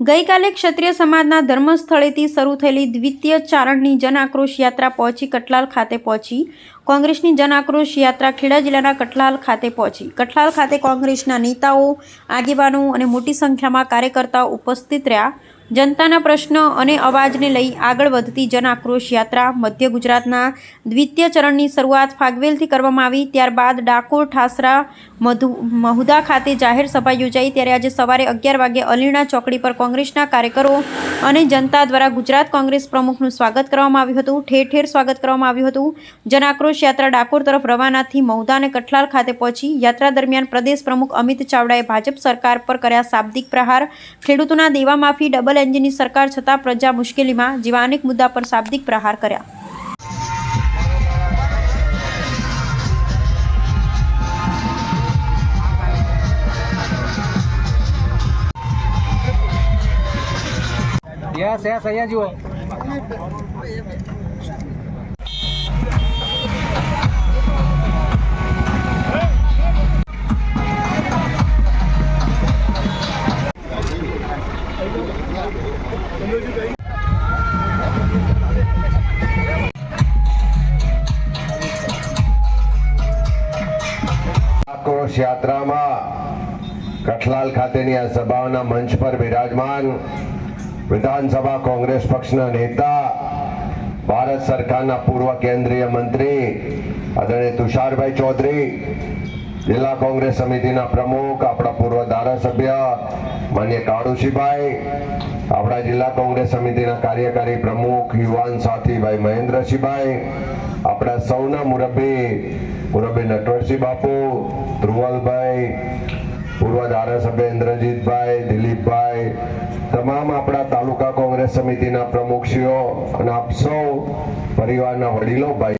ગઈકાલે ક્ષત્રિય સમાજના ધર્મસ્થળેથી શરૂ થયેલી દ્વિતીય ચારણની જન આક્રોશ યાત્રા પહોંચી કઠલાલ ખાતે પહોંચી. કોંગ્રેસની જન આક્રોશ યાત્રા ખેડા જિલ્લાના કઠલાલ ખાતે પહોંચી. કઠલાલ ખાતે કોંગ્રેસના નેતાઓ, આગેવાનો અને મોટી સંખ્યામાં કાર્યકર્તાઓ ઉપસ્થિત રહ્યા. જનતાના પ્રશ્નો અને અવાજને લઈ આગળ વધતી જન આક્રોશ યાત્રા મધ્ય ગુજરાતના દ્વિતીય ચરણની શરૂઆત ફાગવેલથી કરવામાં આવી. ત્યારબાદ ડાકોર, ઠાસરા, મહુધા ખાતે જાહેર સભા યોજાઈ. ત્યારે આજે સવારે 11 વાગે અલીણા ચોકડી પર કોંગ્રેસના કાર્યકરો અને જનતા દ્વારા ગુજરાત કોંગ્રેસ પ્રમુખનું સ્વાગત કરવામાં આવ્યું હતું. ઠેર ઠેર સ્વાગત કરવામાં આવ્યું હતું. જન આક્રોશ યાત્રા ડાકોર તરફ રવાનાથી મહુધા અને કઠલાલ ખાતે પહોંચી. યાત્રા દરમિયાન પ્રદેશ પ્રમુખ અમિત ચાવડાએ ભાજપ સરકાર પર કર્યા શાબ્દિક પ્રહાર. ખેડૂતોના દેવા માફી, ડબલ એન્જિનની સરકાર છતાં પ્રજા મુશ્કેલીમાં જેવા અનેક મુદ્દા પર શાબ્દિક પ્રહાર કર્યા. યસ અહીંયા જુઓ. આક્રોશ યાત્રામાં કઠલાલ ખાતેની આ સભાના મંચ પર બિરાજમાન વિધાનસભા કોંગ્રેસ પક્ષના નેતા, ભારત સરકારના પૂર્વ કેન્દ્રીય મંત્રી આદરણીય તુષારભાઈ ચૌધરી, જિલ્લા કોંગ્રેસ સમિતિના પ્રમુખ, આપણા પૂર્વ ધારાસભ્ય માન્ય કાળુસિંહભાઈ, આપણા જિલ્લા કોંગ્રેસ સમિતિના કાર્યકારી પ્રમુખ યુવાન સાથીભાઈ મહેન્દ્રસિંહભાઈ, આપણા સૌના મુરબ્બી નટવરસિંહ બાપુ, ધ્રુવલભાઈ, પૂર્વ ધારાસભ્ય ઇન્દ્રજીતભાઈ, દિલીપભાઈ, તમામ આપણા તાલુકા કોંગ્રેસ સમિતિના પ્રમુખશ્રીઓ અને આપ સૌ પરિવારના વડીલો, ભાઈ